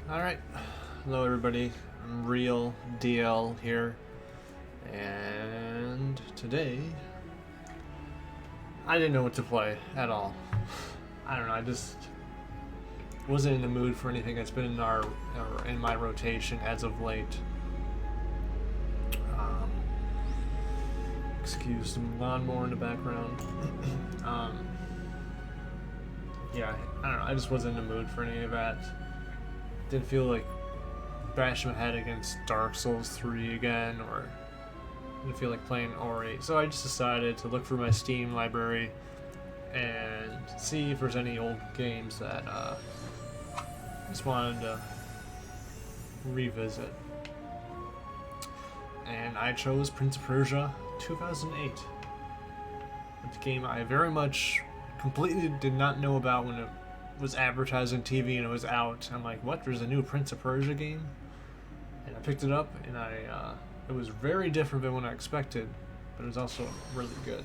Alright, hello everybody, I'm Real DL here, and today, I didn't know what to play at all. I don't know, I just wasn't in the mood for anything that's been in my rotation as of late. Excuse some lawnmower in the background. Yeah, I don't know, I just wasn't in the mood for any of that. Didn't feel like bashing my head against Dark Souls 3 again, or didn't feel like playing Ori. So I just decided to look through my Steam library and see if there's any old games that I just wanted to revisit. And I chose Prince of Persia 2008. It's a game I very much completely did not know about when it was advertised on TV and it was out. I'm like, what? There's a new Prince of Persia game? And I picked it up, and it was very different than what I expected, but it was also really good.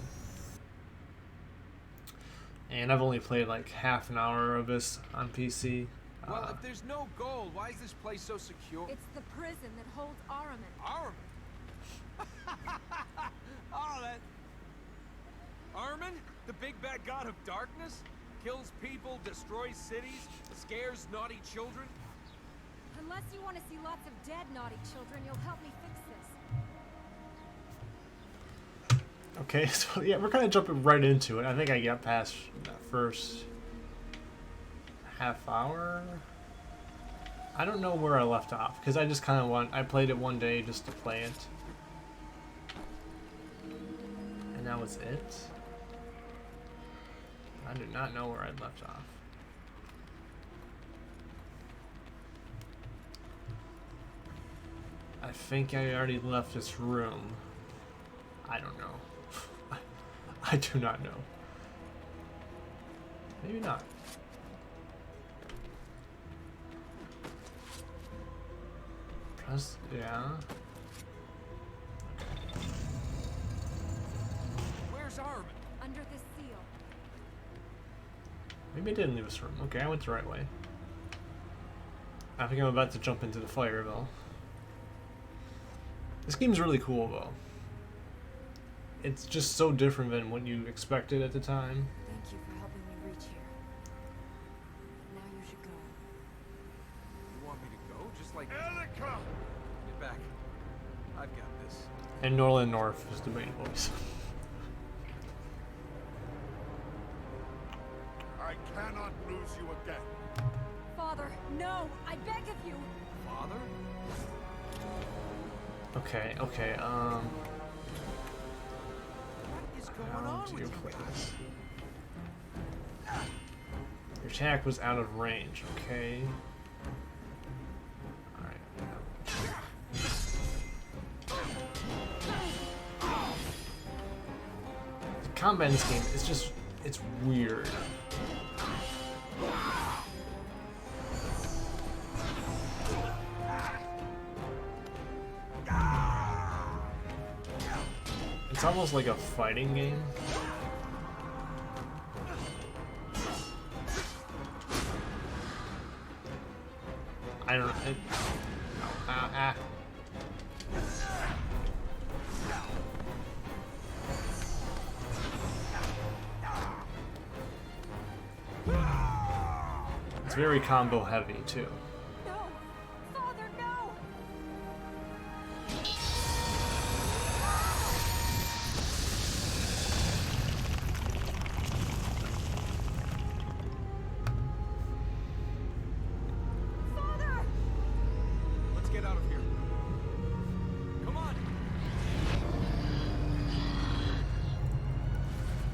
And I've only played like half an hour of this on PC. Well, if there's no gold, why is this place so secure? It's the prison that holds Ahriman. Ahriman? Oh, that... Ahriman? The big bad god of darkness? Kills people, destroys cities, scares naughty children? Unless you want to see lots of dead naughty children, you'll help me fix this. Okay, so yeah, we're kind of jumping right into it. I think I got past that first half hour. I don't know where I left off, because I just kind of I played it one day just to play it. And that was it. I do not know where I left off. I think I already left this room. I don't know. I do not know. Maybe not. Press, yeah. Where's Ahriman? Under this seal. Maybe I didn't leave this room. Okay, I went the right way. I think I'm about to jump into the fire, though. This game's really cool, though. It's just so different than what you expected at the time. Thank you for helping me reach here. Now you should go. You want me to go? Just like... Elika! Get back. I've got this. And Norland North is the main voice. I cannot lose you again. Father, no! I beg of you! Father? Okay, okay, What is going how on do with you you play guys? this? Your attack was out of range, okay. Alright. The combat in this game is just, it's weird. It's almost like a fighting game. I don't know. It's very combo heavy too. No! Father, no! Father! Let's get out of here. Come on!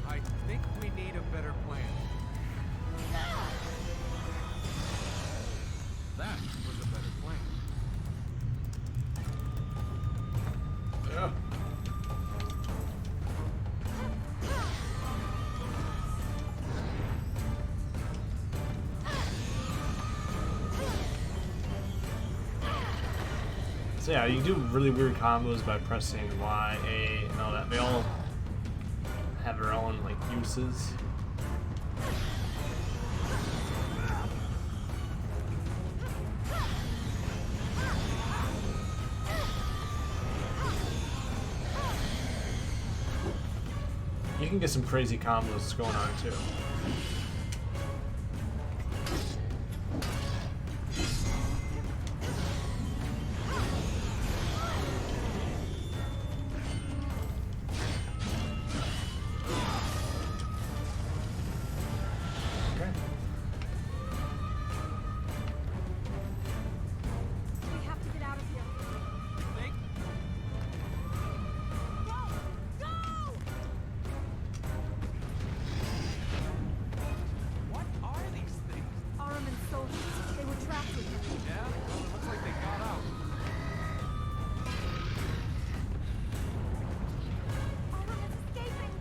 I think we need a better plan. That was a better plan. Yeah. So yeah, you do really weird combos by pressing Y, A, and all that. They all have their own like uses. You can get some crazy combos going on too. Okay. We have to get out of here. Think? Go! What are these things? Ahriman's soldiers. They were trapped with him. Yeah? Well, it looks like they got out. Ahriman's escaping!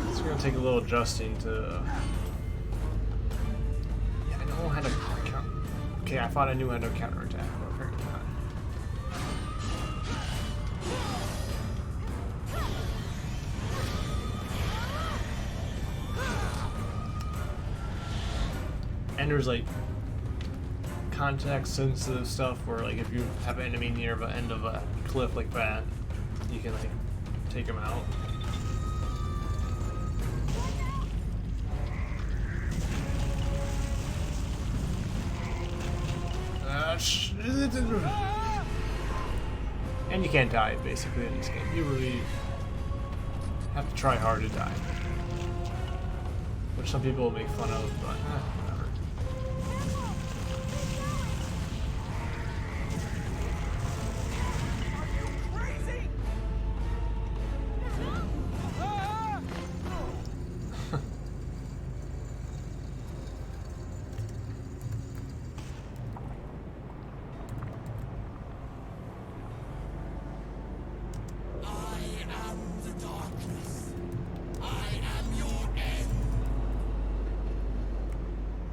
It's gonna take a little adjusting to. Yeah, I know how to count. Okay, I thought I knew how to counterattack, but apparently not. And there's like context sensitive stuff where like if you have an enemy near the end of a cliff like that, you can like take them out. And you can't die basically in this game. You really have to try hard to die. Which some people will make fun of, but whatever. Crazy! Ah!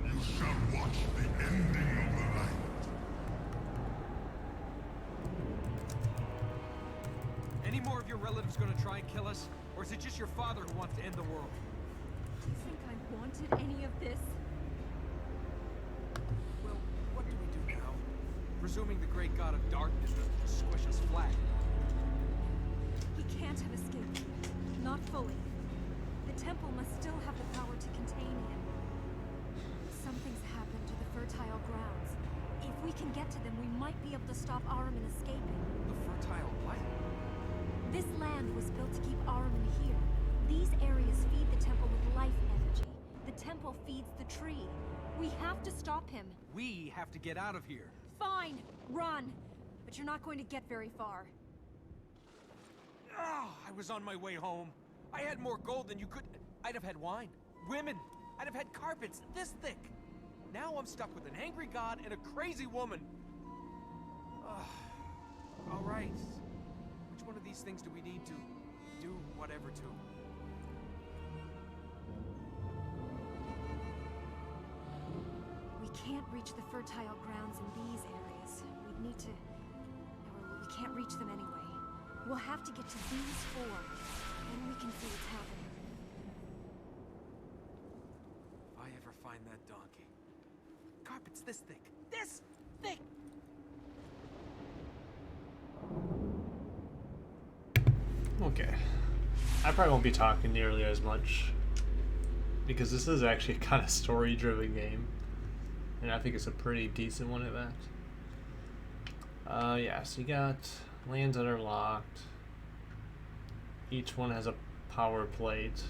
You shall watch the ending of the night. Any more of your relatives gonna try and kill us? Or is it just your father who wants to end the world? Do you think I wanted any of this? Well, what do we do now? Presuming the great god of darkness doesn't just squish us flat. He can't have escaped. Not fully. The temple must still have the power to contain him. Something's happened to the fertile grounds. If we can get to them, we might be able to stop Ahriman escaping. The fertile what? This land was built to keep Ahriman here. These areas feed the temple with life energy. The temple feeds the tree. We have to stop him. We have to get out of here. Fine, run. But you're not going to get very far. Oh, I was on my way home. I had more gold than you could. I'd have had wine, women. I'd have had carpets this thick. Now I'm stuck with an angry god and a crazy woman. All right. Which one of these things do we need to do whatever to? We can't reach the fertile grounds in these areas. We'd need to... Well, we can't reach them anyway. We'll have to get to these four. Then we can see what's happening. If I ever find that donkey. Carpets this thick. This thick! Okay. I probably won't be talking nearly as much because this is actually a kind of story-driven game, and I think it's a pretty decent one at that. Yeah, so you got lands that are locked. Each one has a power plate,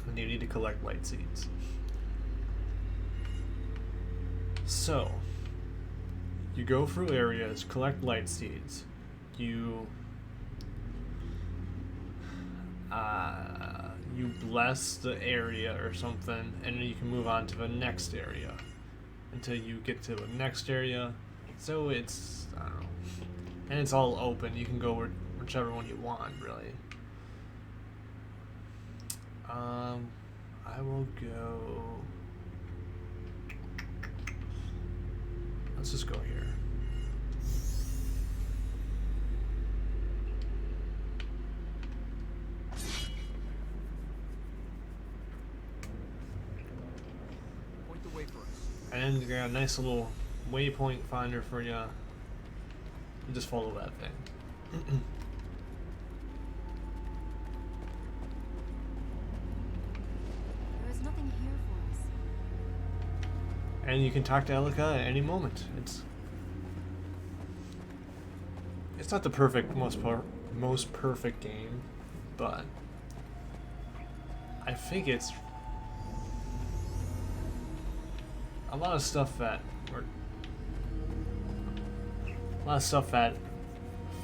and you need to collect light seeds. So, you go through areas, collect light seeds. You bless the area or something, and then you can move on to the next area until you get to the next area. So it's, I don't know, and it's all open. You can go whichever one you want, really. I will go. Let's just go here. And you got a nice little waypoint finder for you. You just follow that thing. There is nothing here for us. And you can talk to Elika at any moment. It's not the perfect, most perfect game, but I think it's a lot of stuff that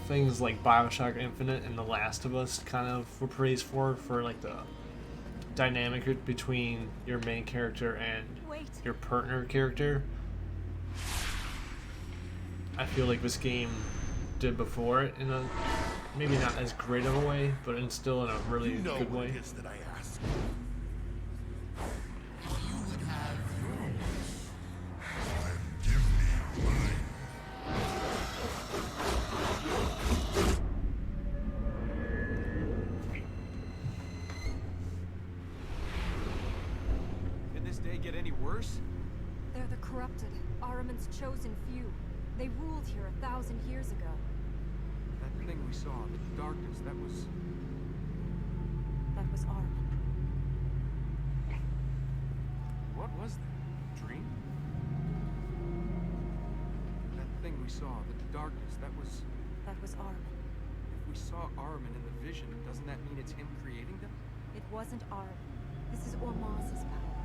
things like BioShock Infinite and The Last of Us kind of were praised for like the dynamic between your main character and your partner character. I feel like this game did before it in a maybe not as great of a way, but still in a really good way. What it is that I ask. You would have yours. And give me mine. Can this day get any worse? They're the corrupted, Ahriman's chosen few. They ruled here 1,000 years ago. That thing we saw, the darkness, that was Ahriman. What was that? A dream? That thing we saw, the darkness, that was Ahriman. If we saw Ahriman in the vision, doesn't that mean it's him creating them? It wasn't Ahriman. This is Ormaz's power.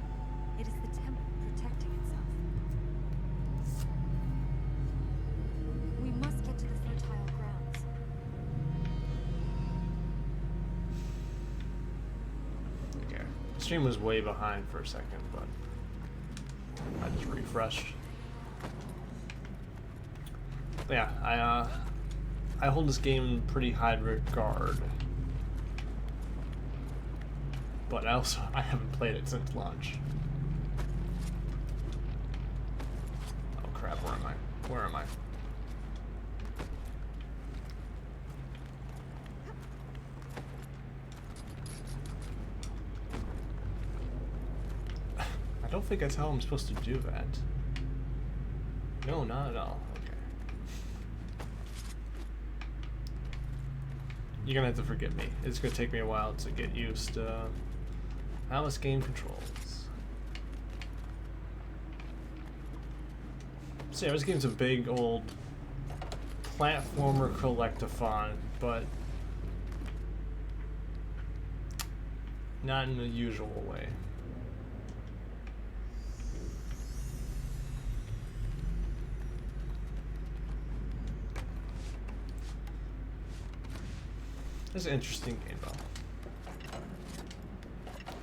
It is the temple protecting itself. We must get to the fertile grounds. Okay. The stream was way behind for a second, but I just refreshed. But yeah, I hold this game in pretty high regard. But I haven't played it since launch. Oh crap, where am I? Where am I? I don't think that's how I'm supposed to do that. No, not at all. Okay. You're gonna have to forgive me. It's gonna take me a while to get used to how this game controls. So yeah, this game's a big old platformer collectathon, but not in the usual way. It's an interesting game though.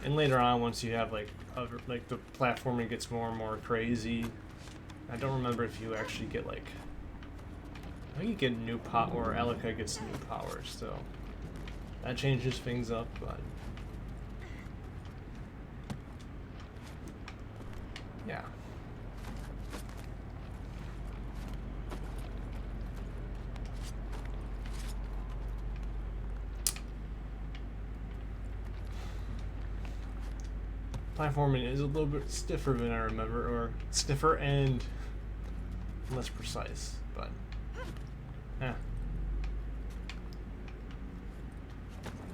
And later on, once you have like the platforming gets more and more crazy. I don't remember if you actually get like, I think you get new power, or Elika gets new powers, so that changes things up, but yeah. Platforming is a little bit stiffer than I remember, or stiffer and less precise, but yeah.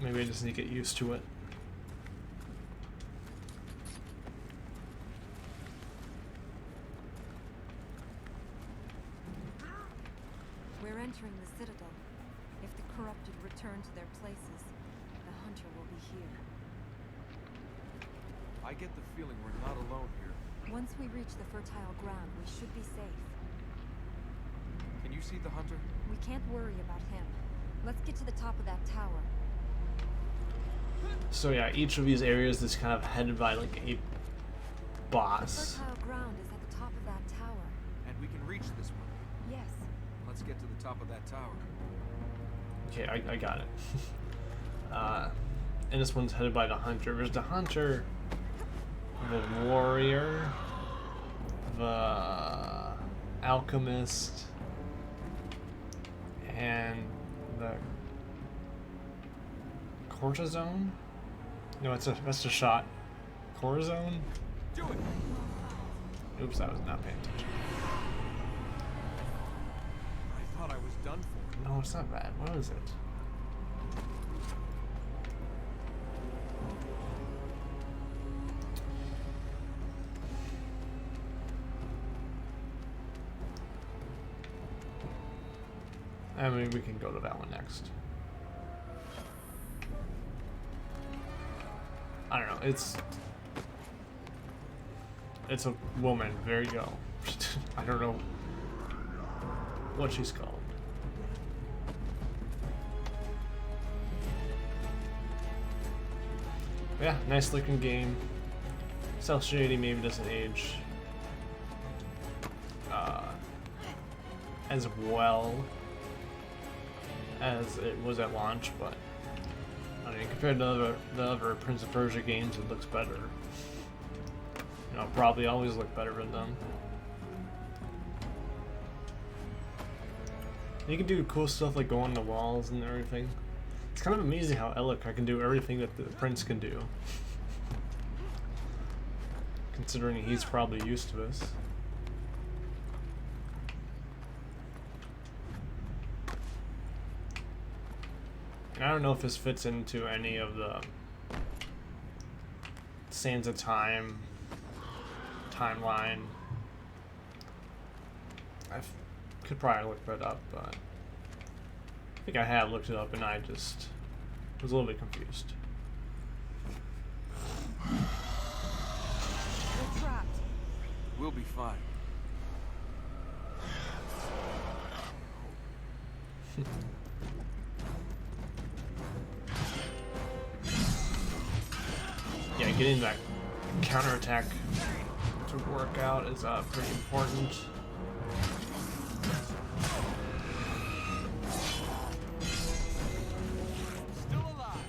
Maybe I just need to get used to it. We're entering the Citadel. If the corrupted return to their places, the hunter will be here. I get the feeling we're not alone here. Once we reach the fertile ground, we should be safe. Can you see the hunter? We can't worry about him. Let's get to the top of that tower. So yeah, each of these areas is kind of headed by like a The boss. fertile ground is at the top of that tower. And we can reach this one. Yes. Let's get to the top of that tower. Okay, I got it. And this one's headed by the hunter. There's the hunter, the warrior, the alchemist, and the courtesan? No, that's a shot. Corazon? Do it! Oops, I was not paying attention. I thought I was done for. No, it's not bad. What is it? I mean, we can go to that one next. I don't know. It's a woman. There you go. I don't know what she's called. Yeah, nice looking game. Cell shading maybe doesn't age as well as it was at launch, but I mean, compared to the other Prince of Persia games, it looks better. You know, probably always look better than them. You can do cool stuff like go on the walls and everything. It's kind of amazing how Elika can do everything that the Prince can do. Considering he's probably used to this. I don't know if this fits into any of the Sands of Time timeline. I could probably look that up, but I think I have looked it up and I just was a little bit confused. We're trapped. We'll be fine. Yeah, getting that counterattack to work out is pretty important. Still alive.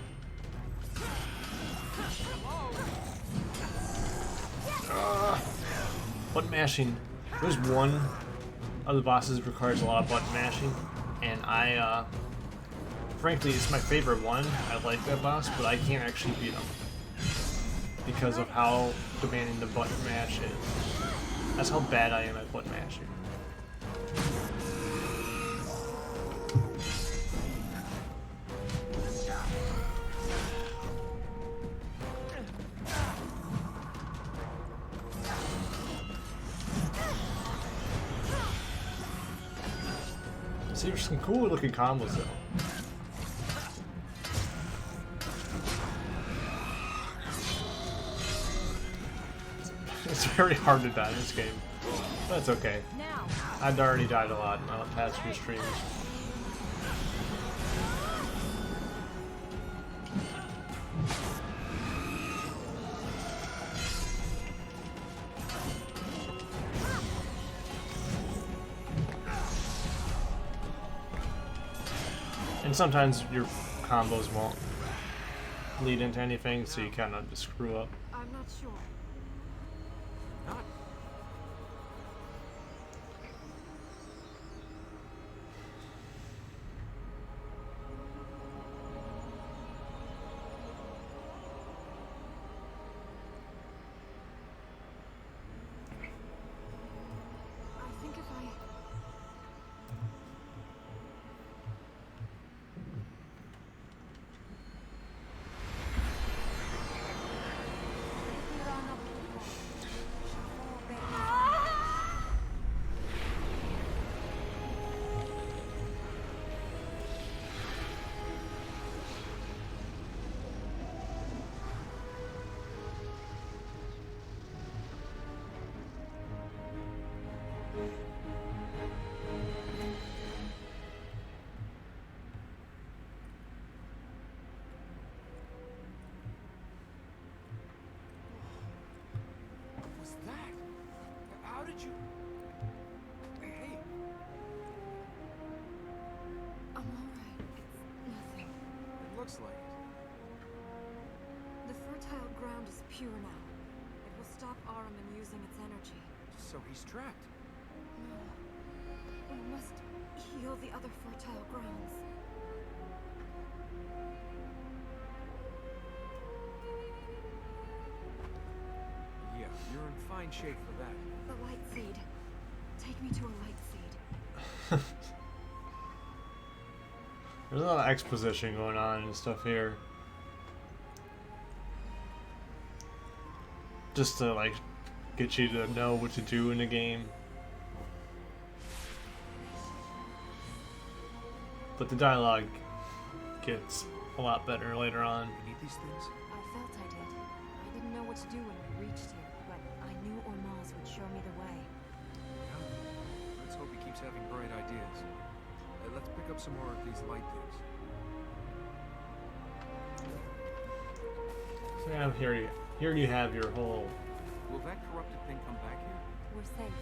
Hello. Button mashing. There's one of the bosses that requires a lot of button mashing, and I, frankly, it's my favorite one. I like that boss, but I can't actually beat him because of how demanding the button mash is. That's how bad I am at button mashing. See, there's some cool looking combos though. It's very hard to die in this game. But it's okay. Now. I'd already died a lot in the past few streams. And sometimes your combos won't lead into anything, so you kind of just screw up. I'm not sure. Not. I think if I... What's that? How did you... Hey, I'm alright. It's nothing. it looks like it. The fertile ground is pure now. It will stop Ahriman using its energy. So he's trapped. No. We must heal the other fertile grounds. Yeah, you're in fine shape for that. The light seed. Take me to a light seed. There's a lot of exposition going on and stuff here. Just to like get you to know what to do in the game. But the dialogue gets a lot better later on. You need these things? I felt I did. I didn't know what to do when we reached here, but I knew Ormaz would show me the way. Yeah. Let's hope he keeps having bright ideas. Let's pick up some more of these light things. So yeah, here you have your whole. Will that corrupted thing come back here? We're safe.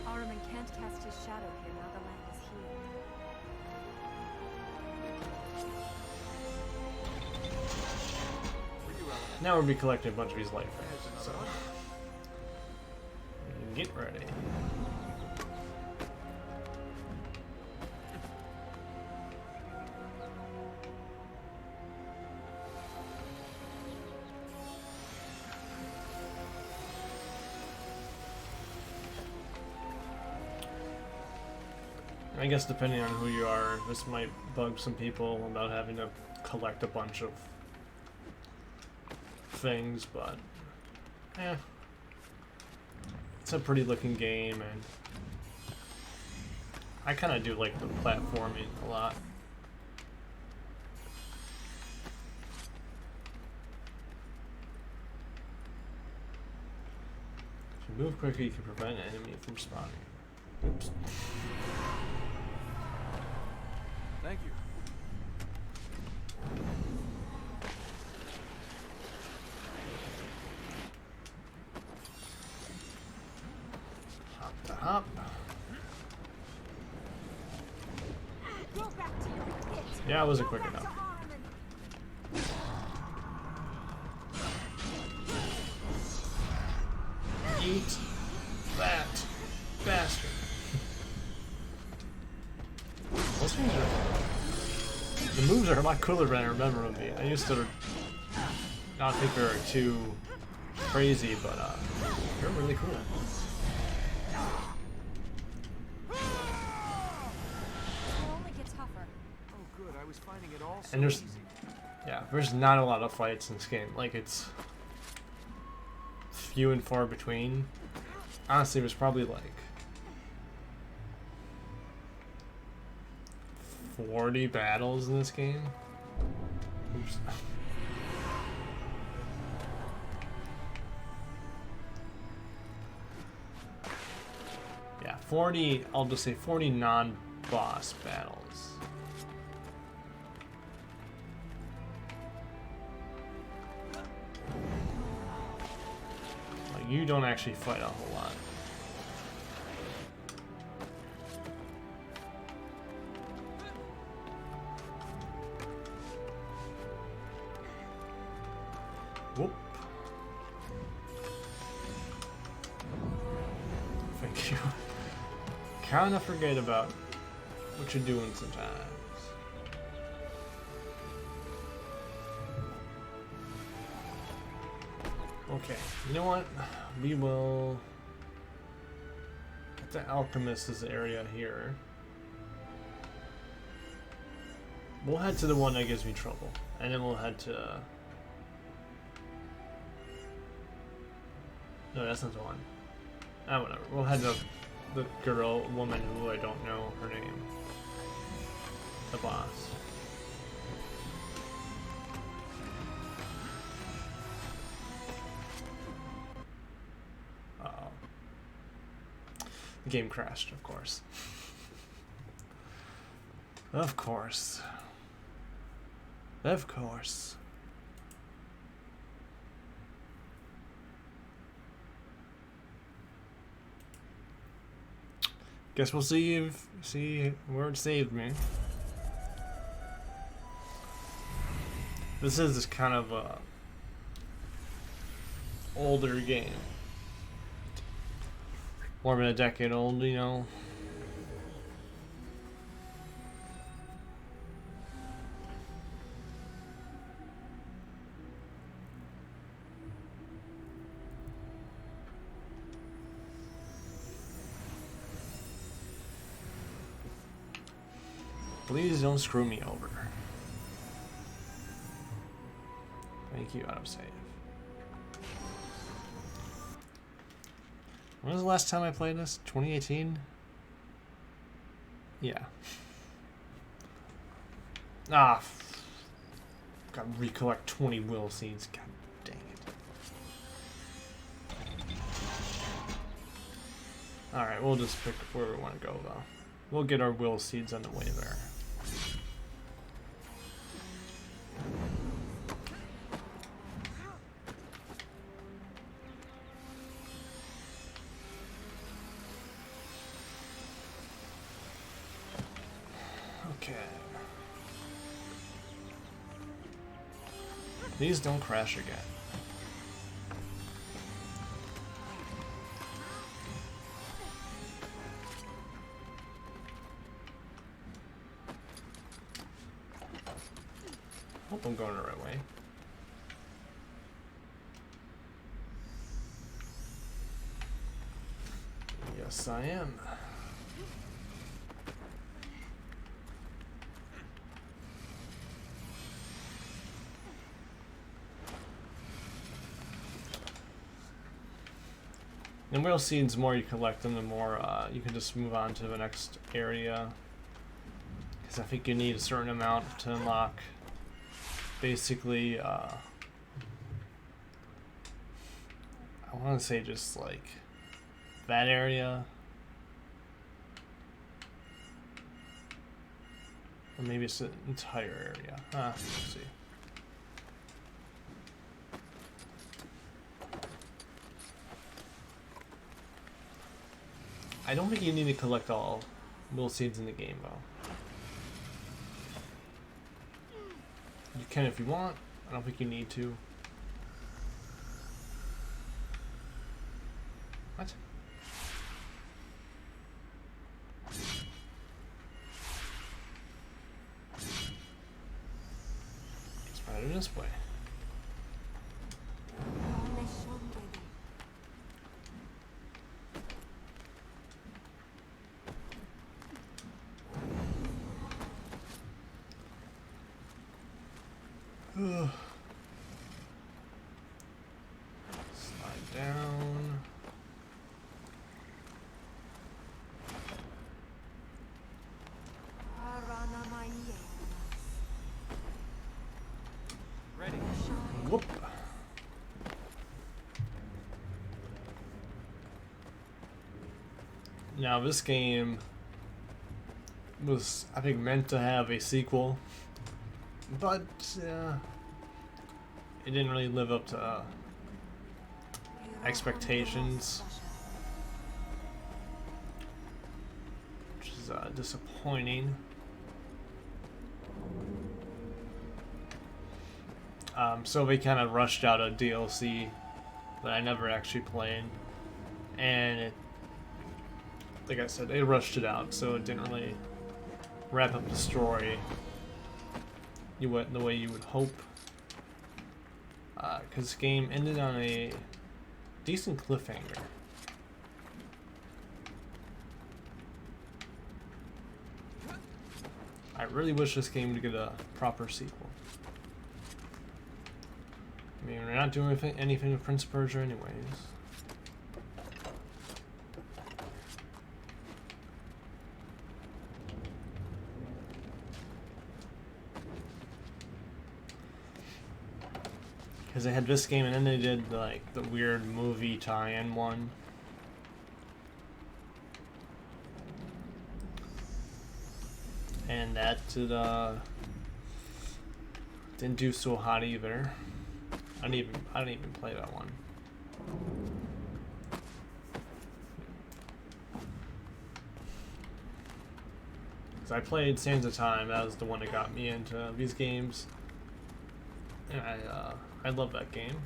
Ahriman can't cast his shadow here now the land is healed. Where you at? Now we'll be collecting a bunch of these light There's frames. So another one. get ready. I guess depending on who you are, this might bug some people about having to collect a bunch of things, but it's a pretty looking game, and I kind of do like the platforming a lot. If you move quickly, you can prevent an enemy from spawning. Oops. Thank you. Hop to hop. Go back to your pit. Yeah, it wasn't quick enough. Eat that bastard. Those things are. The moves are a lot cooler than I remember them being. I used to not think they were too crazy, but they're really cool. It will only get tougher. Oh, good. I was finding it all so And there's- easy. Yeah, there's not a lot of fights in this game. Like, it's few and far between. Honestly, there's probably like 40 battles in this game. Oops. Yeah, 40, I'll just say 40 non-boss battles. Like, you don't actually fight a whole lot. Whoop. Thank you. Kinda forget about what you're doing sometimes. Okay, you know what? We will get the Alchemist's area here. We'll head to the one that gives me trouble, and then we'll head to. No, that's not the one. Ah, whatever. We'll head to the woman who I don't know her name. The boss. Uh-oh. The game crashed, of course. Of course. Of course. Guess we'll see where it saved me. This is kind of a older game. More than a decade old, you know. Please don't screw me over. Thank you, autosave. When was the last time I played this? 2018? Yeah. Gotta recollect 20 will seeds. God dang it. Alright, we'll just pick where we want to go, though. We'll get our will seeds on the way there. Okay. Please don't crash again. Hope I'm going the right way. Yes, I am. And whale seeds, the more you collect them, the more you can just move on to the next area. Because I think you need a certain amount to unlock. Basically, I want to say just like that area. Or maybe it's the entire area. Let's see. I don't think you need to collect all will seeds in the game, though. You can if you want. I don't think you need to. What? It's better this way. Slide down. Ready. Whoop. Now this game was, I think, meant to have a sequel, but it didn't really live up to expectations, which is disappointing. So they kind of rushed out a DLC that I never actually played, and it, like I said, they rushed it out, so it didn't really wrap up the story the way you would hope. Because the game ended on a decent cliffhanger. I really wish this game would get a proper sequel. I mean, we're not doing anything with Prince of Persia anyways. Because they had this game and then they did like the weird movie tie-in one. And that didn't do so hot either. I didn't even play that one. Because I played Sands of Time. That was the one that got me into these games. And I love that game.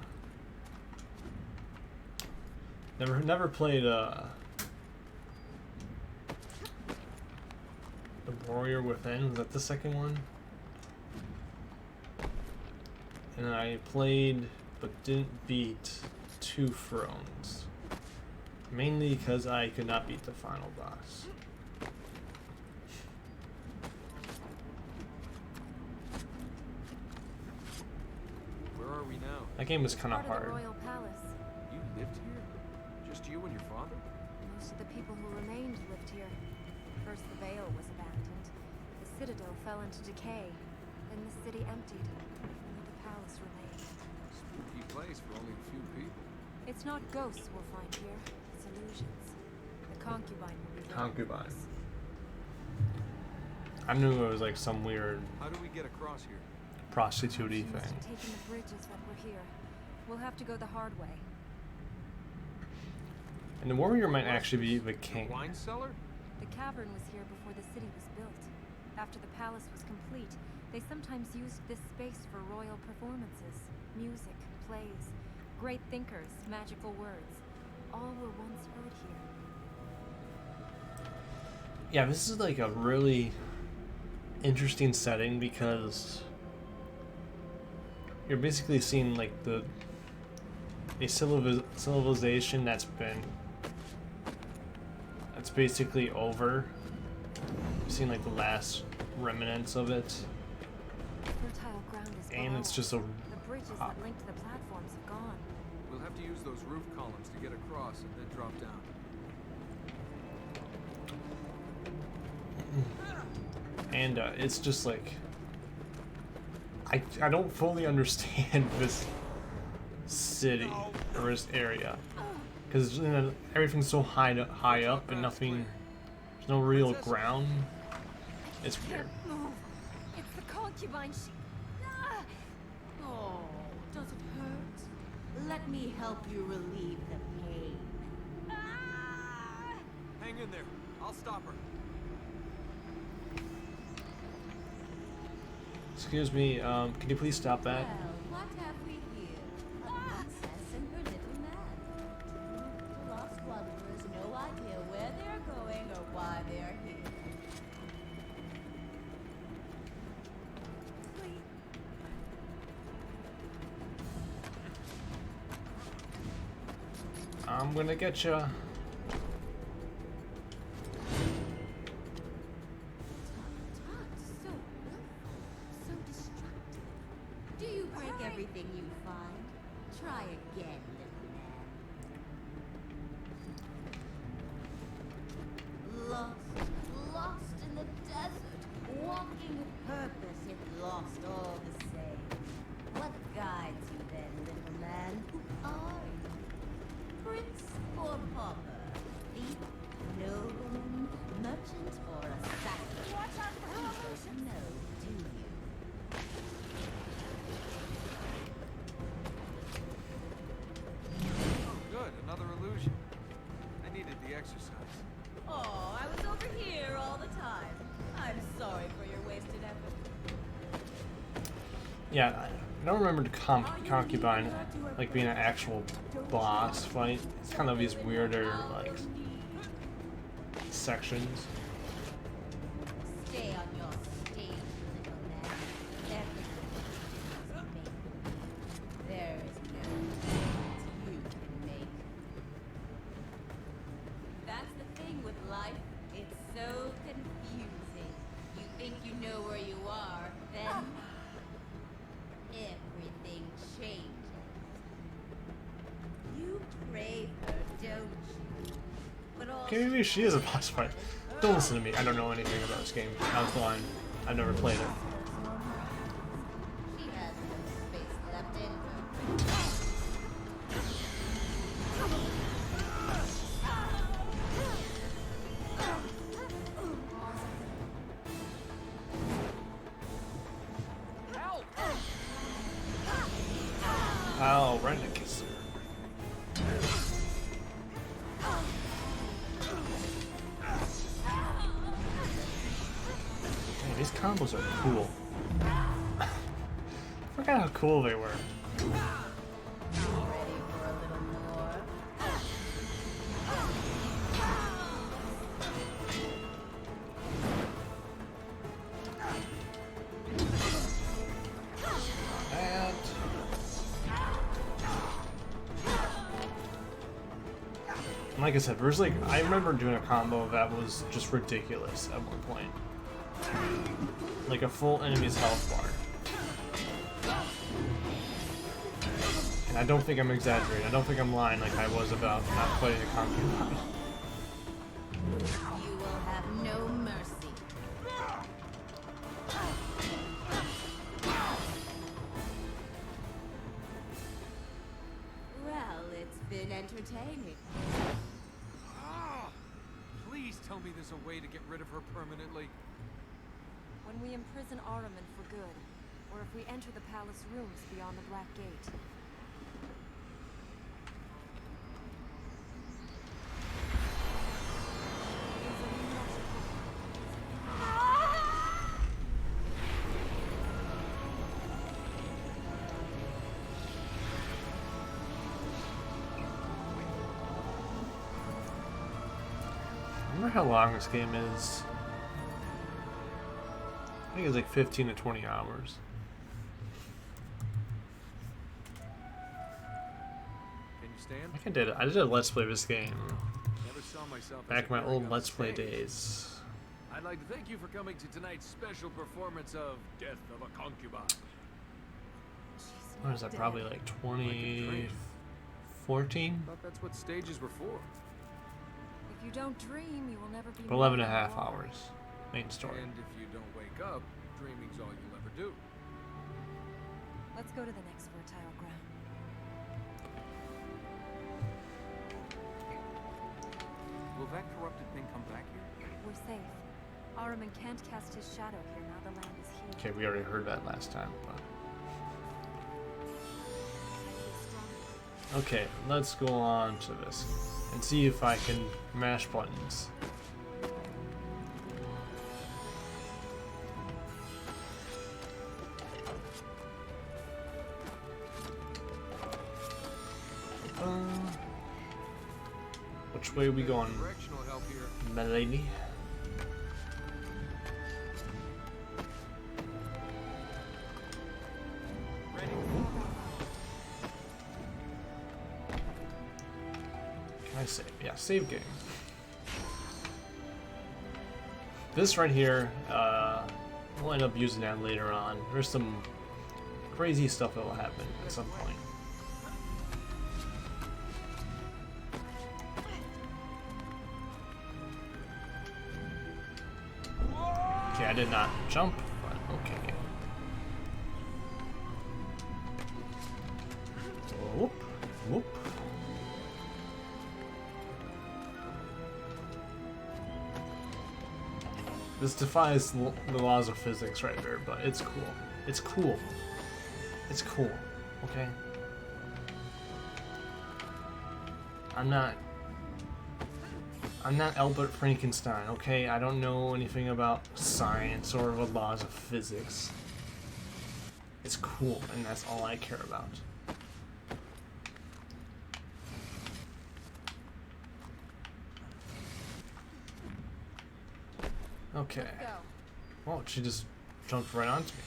Never played The Warrior Within. Was that the second one? And I played but didn't beat Two Thrones. Mainly because I could not beat the final boss. That game was kind of Part of the hard. royal palace. You lived here? Just you and your father? Most of the people who remained lived here. First the Vale was abandoned. The citadel fell into decay. Then the city emptied. Only the palace remained. Spooky place for only a few people. It's not ghosts we'll find here. It's illusions. The concubine will be there. Concubine. I knew it was like some weird How do we get across here? prostitute-y She must thing. have taken the bridges that were here. We'll have to go the hard way. And the warrior might actually be the king. Wine cellar? The cavern was here before the city was built. After the palace was complete, they sometimes used this space for royal performances. Music, plays, great thinkers, magical words. All were once heard here. Yeah, this is like a really interesting setting because you're basically seeing like a civilization that's basically over. You're seeing like the last remnants of it, Fertile ground is and below. it's just a The bridges that link to the platforms have gone. We'll have to use those roof columns to get across and then drop down. and it's just like I don't fully understand this city or this area because everything's so high up and nothing. There's no real ground. It's weird. Can't move. It's the concubine. She. Ah! Oh, does it hurt? Let me help you relieve the pain. Ah! Hang in there. I'll stop her. Excuse me, can you please stop that? Well, what have we here? A princess and her little man. Two lost wanderers, no idea where they're going or why they're here. I'm gonna get ya. So willful, so destructive. Do you break everything you find? Try again, little man. Lost in the desert, walking with purpose, yet lost all the same. What guides you then, little man? Who are you? Prince or pauper? Thief, nobleman, merchant, or assassin? Watch out for her illusion. No, do you? Good, another illusion. I needed the exercise. Oh, I was over here all the time. I'm sorry for your wasted effort. Yeah, I don't remember the concubine like being an actual boss fight. It's kind of these weirder like sections. Stay on your stage, little man. Everything is made. There is no difference you can make. That's the thing with life. It's so confusing. You think you know where you are, then everything changes. You crave her, don't you? But all Okay, maybe she is a boss fight. Don't listen to me. I don't know anything about this game. I was blind. I've never played it. she has no space left in her. Help! Oh, right in the kisser. Man, these combos are cool. I forgot how cool they were. Ready for a little more? And like I said, there's like I remember doing a combo that was just ridiculous at one point. Like a full enemy's health bar. I don't think I'm exaggerating. I don't think I'm lying like I was about not fighting a concubine. You will have no mercy. Well, it's been entertaining. Ah, please tell me there's a way to get rid of her permanently. When we imprison Ahriman for good, or if we enter the palace rooms beyond the Black Gate. I wonder how long this game is. I think it's like 15 to 20 hours. Can you stand? I think I did a Let's Play of this game Never saw myself as back a in my hero old on Let's Play stage. days. I'd like to thank you for coming to tonight's special performance of Death of a Concubine. What is that? Probably like 2014? Thought that's what stages were for. If you don't dream, you will never be. 11 and a more half than you are. hours. Main story. And if you don't wake up, dreaming's all you'll ever do. Let's go to the next fertile ground. Will that corrupted thing come back here? We're safe. Ahriman can't cast his shadow here now the land is healed. Okay, we already heard that last time, but okay, let's go on to this and see if I can mash buttons. Which way are we going, Directional help here. milady? Ready? Can I save? Yeah, save game. This right here, we'll end up using that later on. There's some crazy stuff that will happen at some point. Okay, I did not jump, but okay. Whoop, whoop. This defies the laws of physics right there, but it's cool. It's cool. It's cool, okay? I'm not Albert Frankenstein, okay? I don't know anything about science or the laws of physics. It's cool, and that's all I care about. Okay. Go. Well, she just jumped right onto me.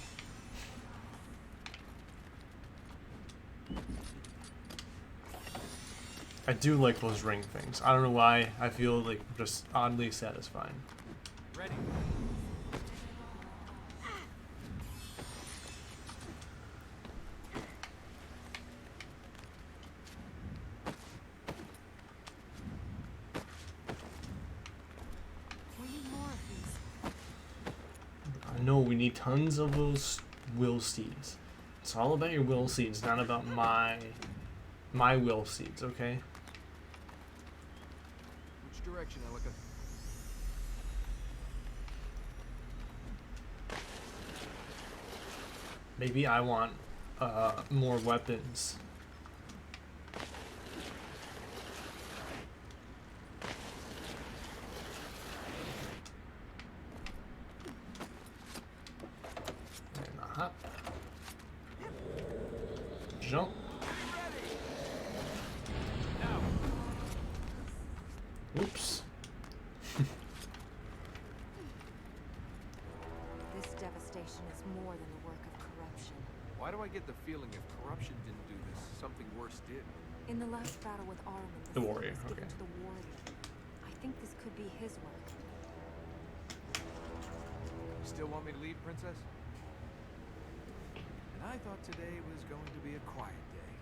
I do like those ring things. I don't know why. I feel like just oddly satisfying. Ready? We need more of these. I know we need tons of those will seeds. It's all about your will seeds, not about my will seeds, okay? Which direction, Elika? Maybe I want more weapons. And a hop. Jump. Now. Oops. This devastation is more than the work of corruption. Why do I get the feeling if corruption didn't do this, something worse did? In the last battle with Ahriman, The warrior, city was given okay. to the warrior. I think this could be his work. You still want me to lead, Princess? And I thought today was going to be a quiet day.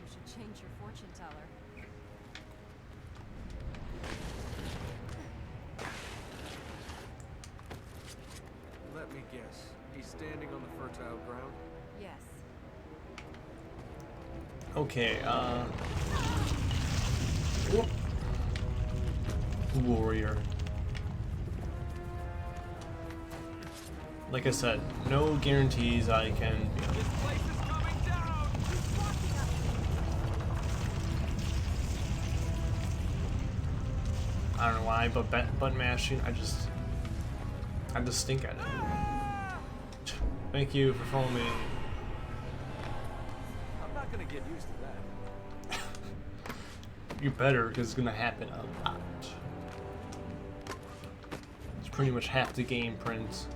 you should change your fortune teller. Let me guess. He's standing on the fertile ground? Yes. Okay, whoop. Warrior. Like I said, no guarantees I can. This place is coming down! He's blocking us! I don't know why, but button mashing, I just stink at it. Thank you for following me. I'm not gonna get used to that. You better, because it's gonna happen a lot. It's pretty much half the game, Prince.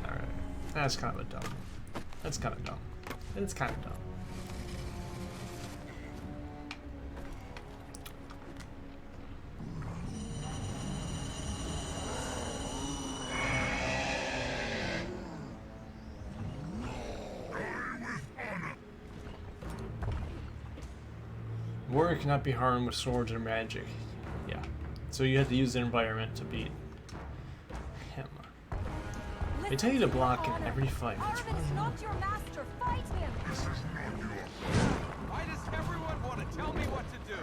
Alright. That's kind of a dumb. That's kind of dumb. It's kind of dumb. Warrior cannot be harmed with swords or magic. Yeah. So you have to use the environment to beat him. They tell you to block in every fight. Armin is not your master. Fight him. Why does everyone want to tell me what to do?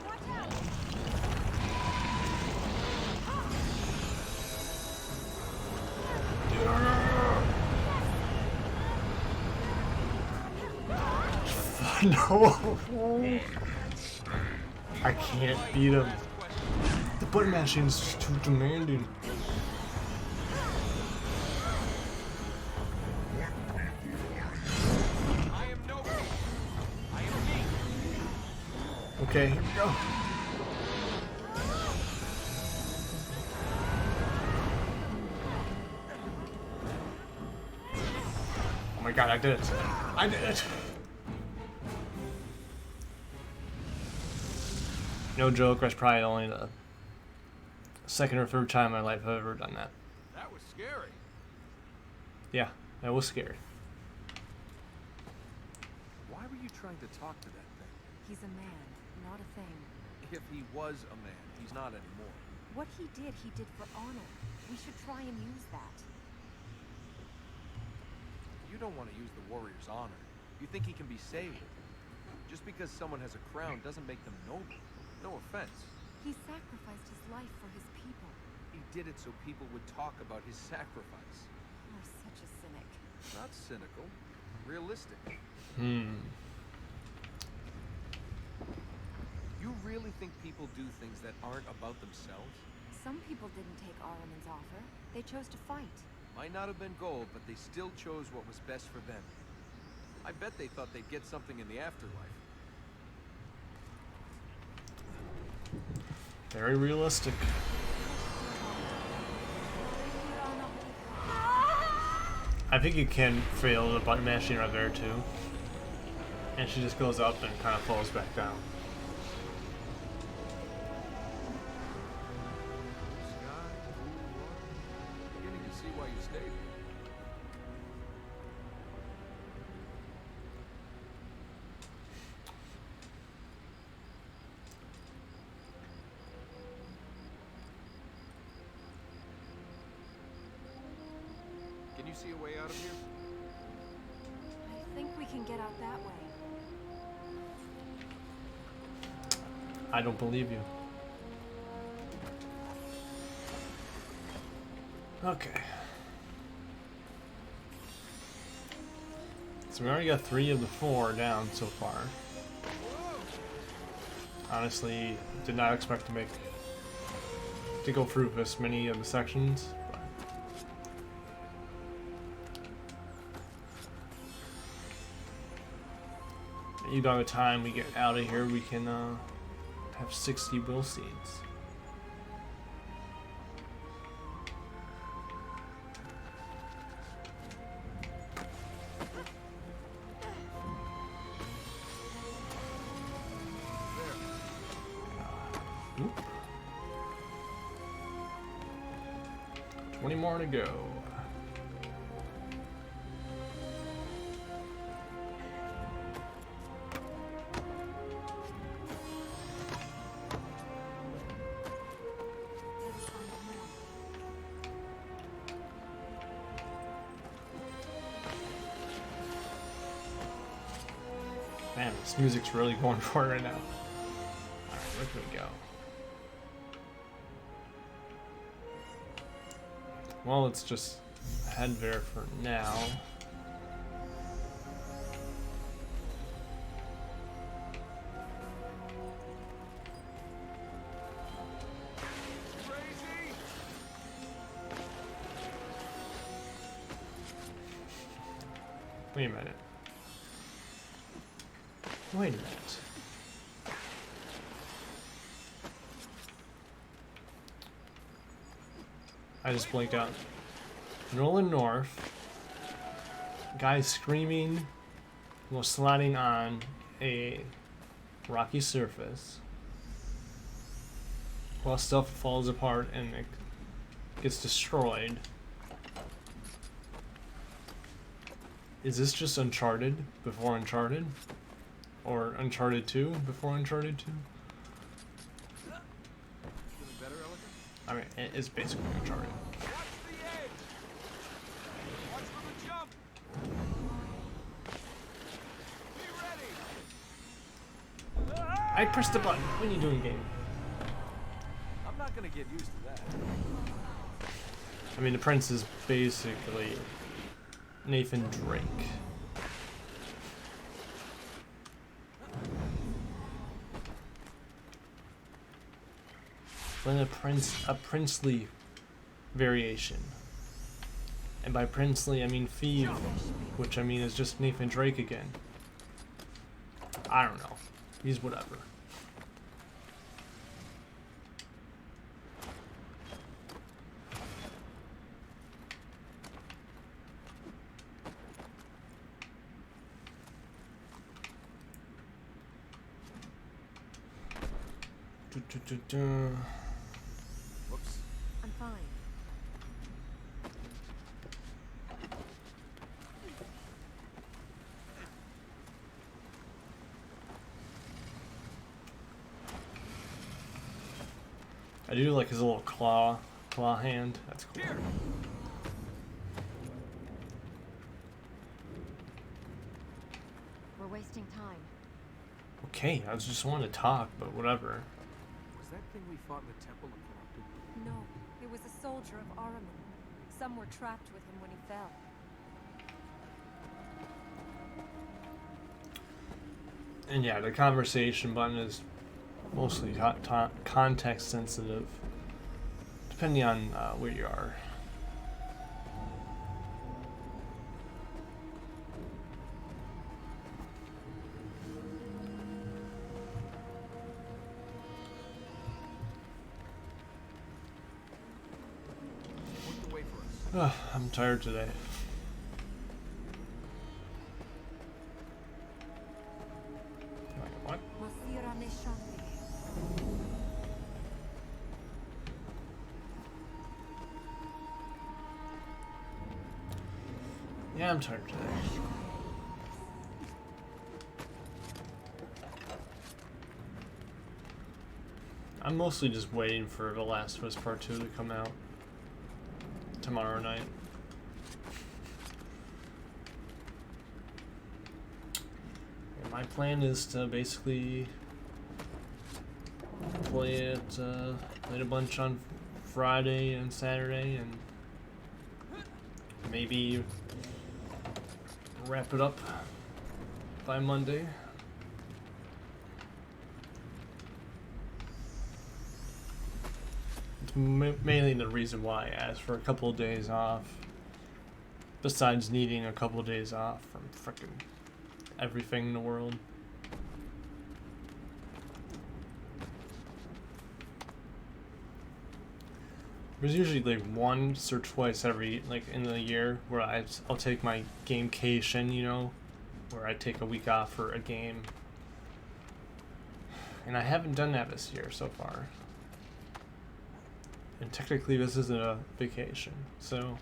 Watch out. No! I can't beat him. The button mashing is just too demanding. I am nobody. I am me. Okay, here we go. Oh my god, I did it. I did it. No joke, that's probably only the second or third time in my life I've ever done that. That was scary. Yeah, that was scary. Why were you trying to talk to that thing? He's a man, not a thing. If he was a man, he's not anymore. What he did for honor. We should try and use that. You don't want to use the warrior's honor. You think he can be saved. Just because someone has a crown doesn't make them noble. No offense. He sacrificed his life for his people. He did it so people would talk about his sacrifice. You're such a cynic. Not cynical. Realistic. You really think people do things that aren't about themselves? Some people didn't take Ahriman's offer. They chose to fight. Might not have been gold, but they still chose what was best for them. I bet they thought they'd get something in the afterlife. Very realistic. I think you can fail the button mashing right there too. And she just goes up and kind of falls back down. Beginning to see why you stayed here. Can you see a way out of here? I think we can get out that way. I don't believe you. Okay. So we already got 3 of the 4 down so far. Honestly, did not expect to go through this many of the sections. But by the time we get out of here, we can have 60 will seeds. 20 more to go. Man, this music's really going for it right now. Alright, where can we go? Well, let's just head there for now. Crazy! Wait a minute. Wait a minute. I just blanked out. Nolan North. Guy screaming while sliding on a rocky surface. While stuff falls apart and it gets destroyed. Is this just Uncharted before Uncharted? Or Uncharted 2 before Uncharted 2? Feeling better, Elliot? I mean, it's basically Uncharted. Watch the edge! Watch for the jump! Be ready! I pressed the button. What are you doing, game? I'm not gonna get used to that. I mean, the Prince is basically Nathan Drake. Then a princely variation. And by princely, I mean thief, which I mean is just Nathan Drake again. I don't know. He's whatever. Whoops. I'm fine. I do like his little claw hand. That's cool. Here! We're wasting time. Okay, I just wanting to talk, but whatever. Was that thing we fought in the temple corrupted? No, it was a soldier of Ahriman. Some were trapped with him when he fell. And yeah, the conversation button is mostly context sensitive, depending on where you are. Look the way for us. I'm tired today. Wait, what? Masira Neshande. Yeah, I'm tired today. I'm mostly just waiting for The Last of Us Part 2 to come out tomorrow night. And my plan is to basically play it, play a bunch on Friday and Saturday, and maybe wrap it up by Monday. It's mainly the reason why I asked for a couple of days off, besides needing a couple of days off from frickin' everything in the world. There's usually like once or twice every, like, in the year where I'll take my gamecation, you know, where I take a week off for a game. And I haven't done that this year so far. And technically this isn't a vacation, so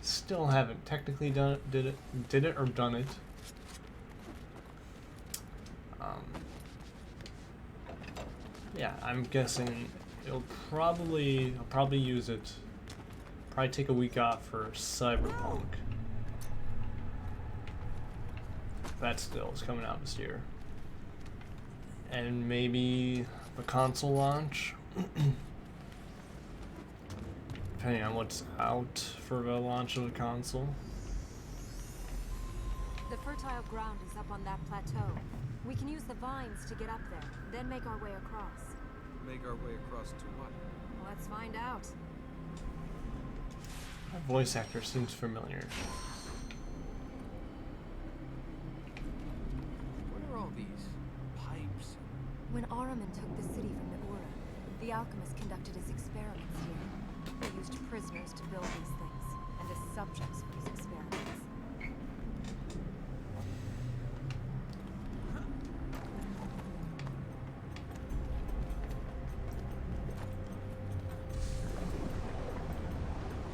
still haven't technically done it, did it or done it. Yeah, I'm guessing I'll probably use it. Probably take a week off for Cyberpunk. That still is coming out this year. And maybe the console launch. Depending on what's out for the launch of the console. The fertile ground is up on that plateau. We can use the vines to get up there, then make our way across. Make our way across to what? Let's find out. That voice actor seems familiar. What are all these pipes? When Ahriman took the city from the Ura, the alchemist conducted his experiments here. They used prisoners to build these things, and as subjects for his experiments.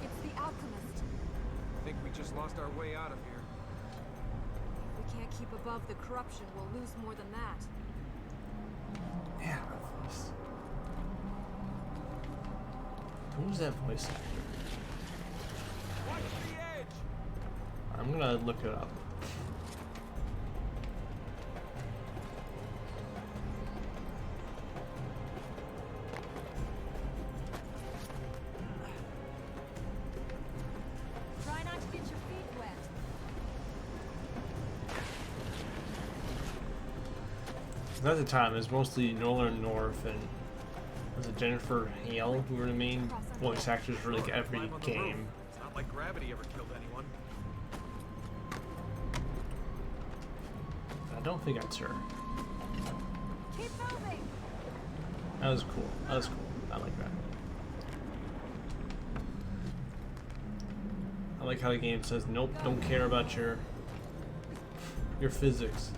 It's the alchemist. I think we just lost our way out of here. If we can't keep above the corruption, we'll lose more than that. Yeah, that voice. Who's that voice actor? Watch the edge! I'm gonna look it up. Try not to get your feet wet. At the time, it was mostly Nolan North and was it Jennifer Hale who were the main voice actors for like every Climb on the game. roof. It's not like gravity ever killed anyone. I don't think that's her. Keep moving. That was cool. That was cool. I like that. I like how the game says, nope, don't care about your physics.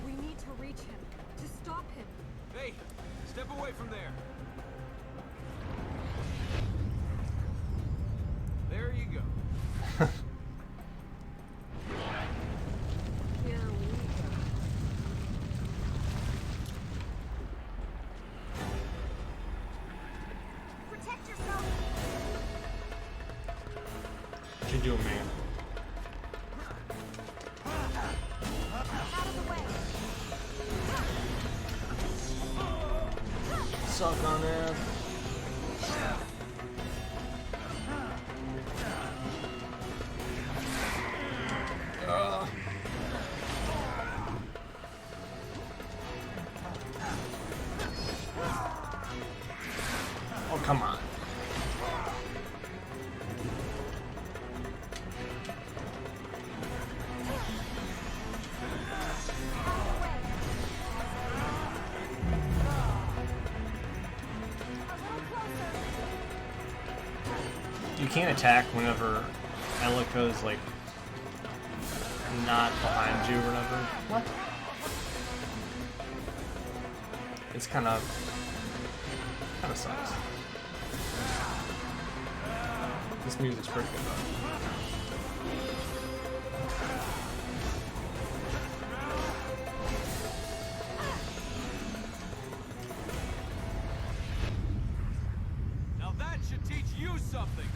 We need to reach him, to stop him. Hey, step away from there. There you go. Here we go. Protect yourself. What you doing, man? Out of the way. Suck on it. Oh, come on. You can't attack whenever Elika's like not behind you or whatever. What? It's kind of sucks. This music's pretty good though. Now that should teach you something.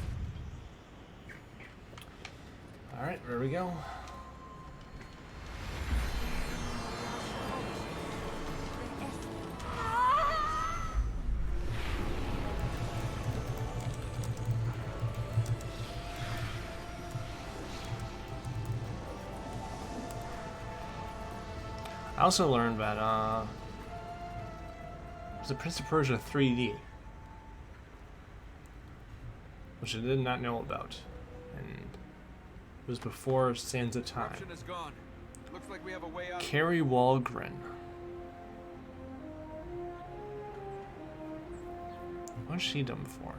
All right, there we go. I also learned that there's a Prince of Persia 3D, which I did not know about, and it was before Sands of Time. Corruption is gone. Looks like we have a way out. Carrie Walgren. What's she done before?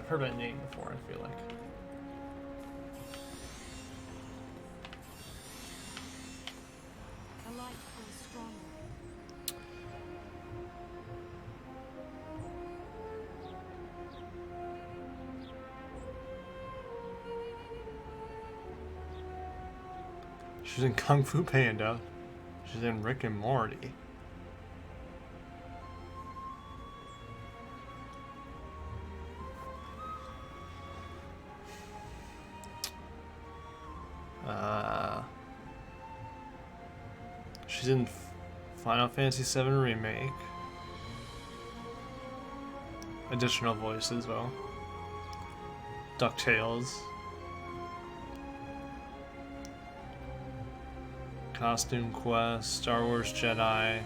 I've heard that name before, I feel like. The light grows stronger. She's in Kung Fu Panda. She's in Rick and Morty. She's in Final Fantasy VII Remake. Additional voices, well. DuckTales. Costume Quest, Star Wars Jedi,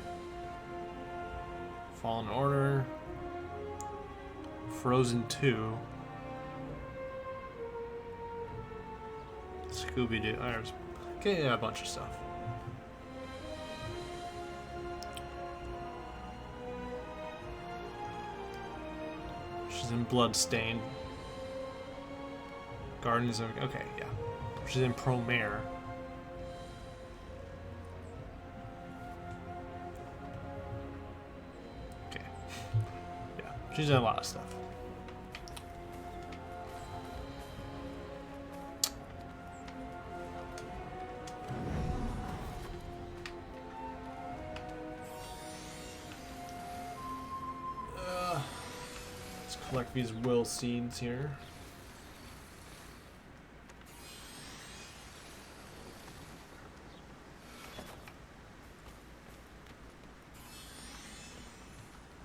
Fallen Order, Frozen 2, Scooby-Doo, okay, yeah, a bunch of stuff. She's in Bloodstained, Guardians of, okay, yeah. She's in Promare. She's done a lot of stuff. Let's collect these will seeds here.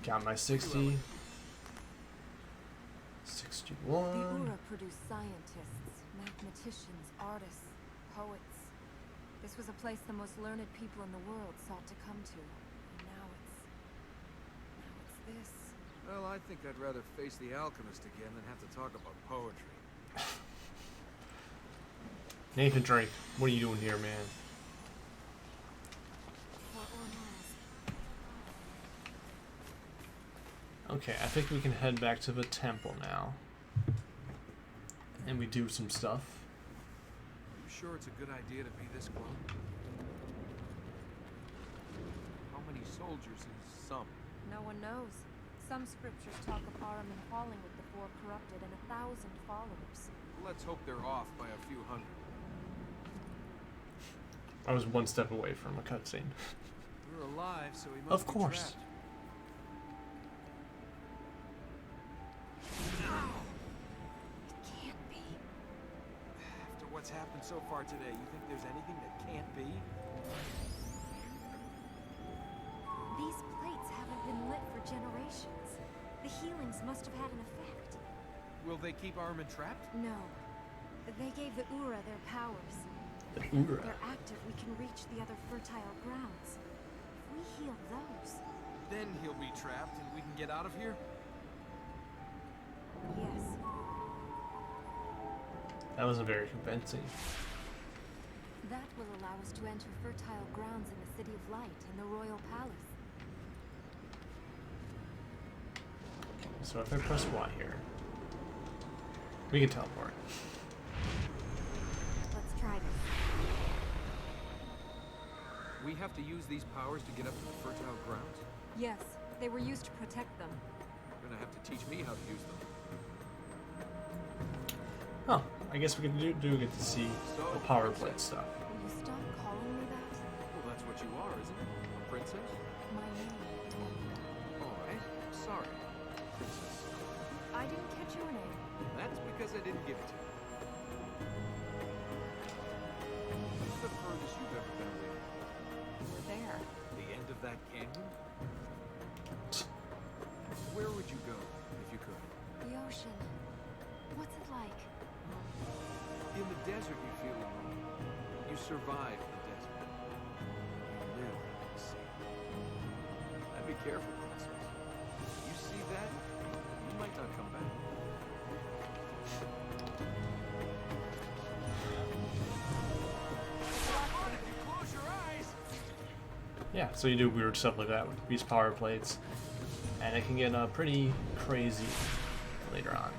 Got my 60. 61. The Ura produced scientists, mathematicians, artists, poets. This was a place the most learned people in the world sought to come to. And now it's this. Well, I think I'd rather face the alchemist again than have to talk about poetry. Nathan Drake, what are you doing here, man? Okay, I think we can head back to the temple now. And we do some stuff. Are you sure it's a good idea to be this close? How many soldiers is some? No one knows. Some scriptures talk of Ahriman falling with the four corrupted and 1,000 followers. Let's hope they're off by a few hundred. I was one step away from a cutscene. We're alive, so he must Of be course. trapped. It can't be. After what's happened so far today, you think there's anything that can't be? These plates haven't been lit for generations. The healings must have had an effect. Will they keep Ahriman trapped? No. They gave the Ura their powers. The If Ura. they're active, we can reach the other fertile grounds. If we heal those... Then he'll be trapped and we can get out of here? Yes. That wasn't very convincing. That will allow us to enter fertile grounds in the City of Light and the Royal Palace. So if I press Y here, we can teleport. Let's try this. We have to use these powers to get up to the fertile grounds? Yes, they were used to protect them. You're gonna have to teach me how to use them. Oh, I guess we can do get to see the power plate stuff. Will you stop calling me that? Well, that's what you are, isn't it? A princess? My name. Oh, I'm sorry, princess. I didn't catch your name. That's because I didn't give it to you. What's the furthest you've ever been away? We're there. The end of that canyon? Where would you go, if you could? The ocean. What's it like? In the desert, you feel alone. You survive the desert. You live in the sea. And be careful, princess. You see that? You might not come back. If you close your eyes. Yeah, so you do weird stuff like that with these power plates. And it can get pretty crazy later on.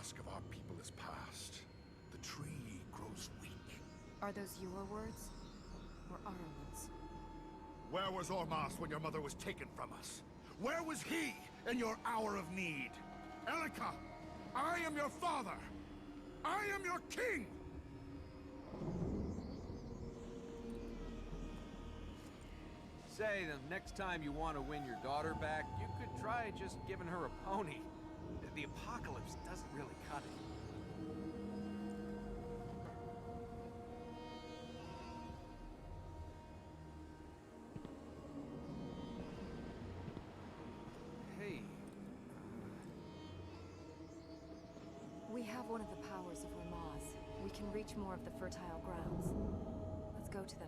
task of our people is past. The tree grows weak. Are those your words? Or our words? Where was Ormas when your mother was taken from us? Where was he in your hour of need? Elika, I am your father! I am your king! Say, the next time you want to win your daughter back, you could try just giving her a pony. The apocalypse doesn't really cut it. Hey, We have one of the powers of Ramaz. We can reach more of the fertile grounds. Let's go to them.